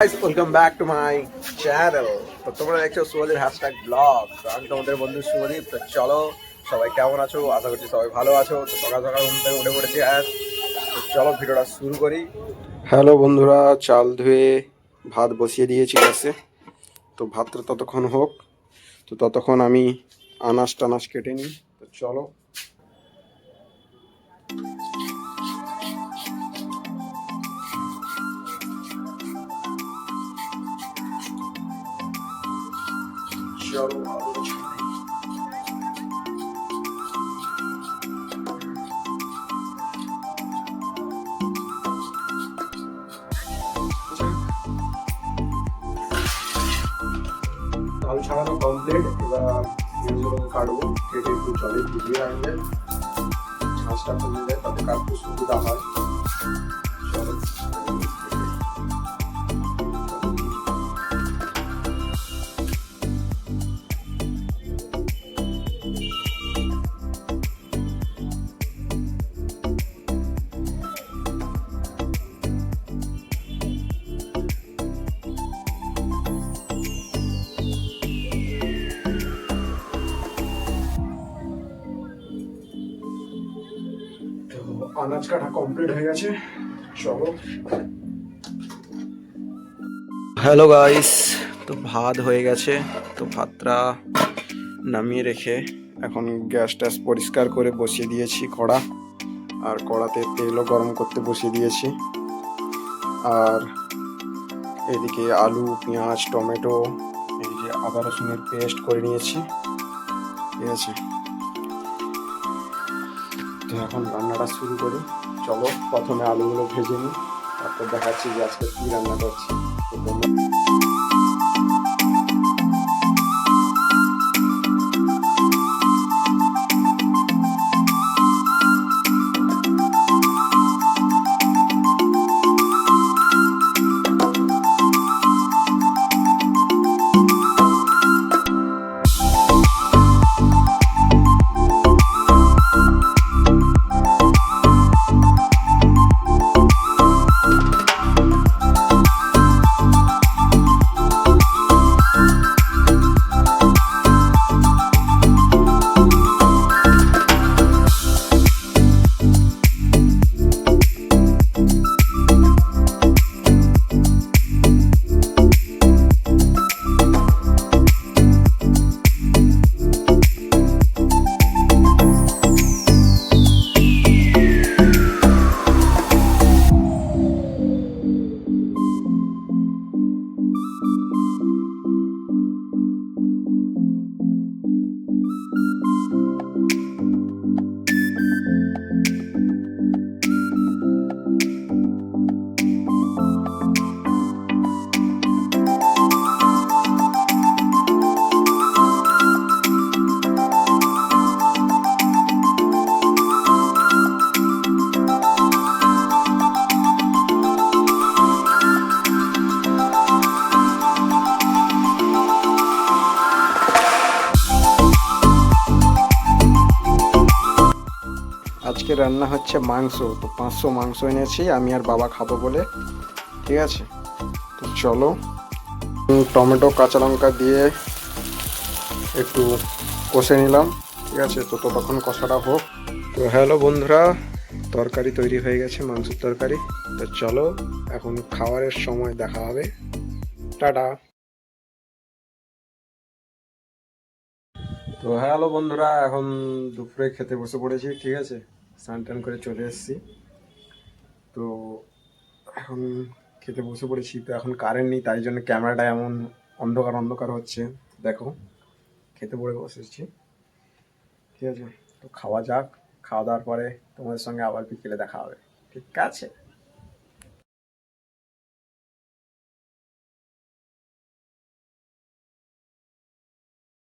Guys, welcome back to my channel. তো তোমরা দেখছো সুমদীপ হ্যাশট্যাগ ব্লগ। তো আমি তোমাদের বন্ধু সুমদীপ। তো চলো, সবাই কেমন আছো? আশা করছি সবাই ভালো আছো। তো সকাল সকাল ঘুম থেকে উঠে পড়েছি আজ। তো চলো ভিডিওটা শুরু করি। হ্যালো বন্ধুরা, চাল ধুয়ে ভাত বসিয়ে দিয়েছি গ্যাসে। তো ভাতটা ততক্ষণ হোক, তো ততক্ষণ আমি আনাজ টানাজ কেটে নিই। তো চলো। চলো আলু ছাড়াই। আলু ছাড়ানো কমপ্লিট। এবার পেঁয়াজগুলো কাটবো, কেটে একটু জলে ভিজিয়ে রাখবে, ঝাঁসটা কমে যায়, তাতে কাটতে সুবিধা হয়। চলো। তো আনাজ কাটা কমপ্লিট হয়ে গেছে, চলো। হ্যালো গাইস, তো ভাত হয়ে গেছে। তো ভাতটা নামিয়ে রেখে এখন গ্যাস ট্যাস পরিষ্কার করে বসিয়ে দিয়েছি কড়া। আর কড়াতে তেলও গরম করতে বসিয়ে দিয়েছি। আর এদিকে আলু, পেঁয়াজ, টমেটো, এই যে আদা রসুনের পেস্ট করে নিয়েছি, ঠিক আছে। তো এখন রান্নাটা শুরু করি। চলো, প্রথমে আলুগুলো ভেজে নিই, তারপর দেখাচ্ছি যে আজকে কী রান্না করছি। তো তোমরা আজকে রান্না হচ্ছে মাংস। তো 500 মাংস এনেছি আমি আর বাবা খাবো বলে, ঠিক আছে। তো চলো, টমেটো কাঁচা লঙ্কা দিয়ে একটু কষে নিলাম, ঠিক আছে। তো ততক্ষণ কষাটা হোক। তো হ্যালো বন্ধুরা, তরকারি তৈরি হয়ে গেছে, মাংসের তরকারি। তো চলো, এখন খাবারের সময় দেখা হবে। টাটা। তো হ্যালো বন্ধুরা, এখন দুপুরে খেতে বসে পড়েছি, ঠিক আছে। স্নান টান করে চলে এসেছি। তো এখন খেতে বসে পড়েছি। তো এখন কারেন্ট নেই, তাই জন্য ক্যামেরাটা এমন অন্ধকার অন্ধকার হচ্ছে। দেখো, খেতে বসেছি, ঠিক আছে। তো খাওয়া যাক, খাওয়া দাওয়ার পরে তোমাদের সঙ্গে আবার বিকেলে দেখা হবে, ঠিক আছে।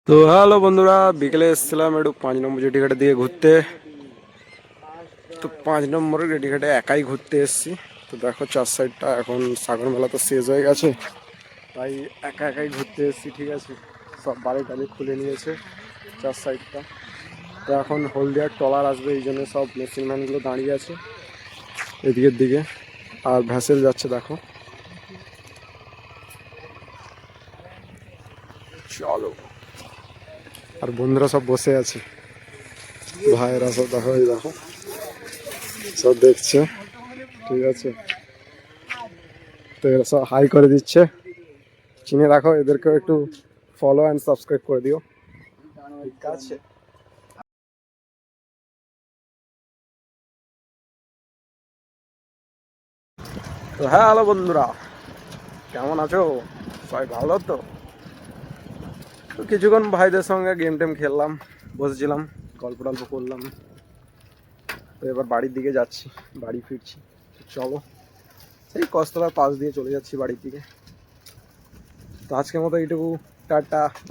তো হ্যালো বন্ধুরা, বিকেলে এসেছিলাম একটু 5 নম্বর জেটিঘাটের দিকে ঘুরতে। তো 5 নম্বরের জেটিঘাটে একাই ঘুরতে এসেছি। তো দেখো, 4 সাইডটা এখন সাগর মেলা তো শেষ হয়ে গেছে, তাই একা একাই ঘুরতে এসেছি, ঠিক আছে। সব বাড়ি টালি খুলে নিয়েছে 4 সাইডটা। তো এখন হলদিয়ার ট্রলার আসবে, এই জন্য সব মেশিন ম্যানগুলো দাঁড়িয়ে আছে এদিকের দিকে। আর ভ্যাসেল যাচ্ছে দেখো। চলো। আর বন্ধুরা সব বসে আছে, ভাইয়েরা সব দেখো, এই দেখো সব দেখছে, ঠিক আছে। তো এরা সব হাই করে দিচ্ছে, চিনে রাখো এদেরকেও একটু ফলো অ্যান্ড সাবস্ক্রাইব করে দিও, ঠিক আছে। তো হ্যাঁ, হ্যালো বন্ধুরা, কেমন আছো? সবাই ভালো তো? তো কিছুক্ষণ ভাইদের সঙ্গে গেম টেম খেললাম, বসেছিলাম, গল্প টল্প করলাম। তো এবার বাড়ির দিকে যাচ্ছি, বাড়ি ফিরছি। চলো, সেই কস্তলার পাশ দিয়ে চলে যাচ্ছি বাড়ির দিকে। তো আজকের মতো এইটুকু, টাটা।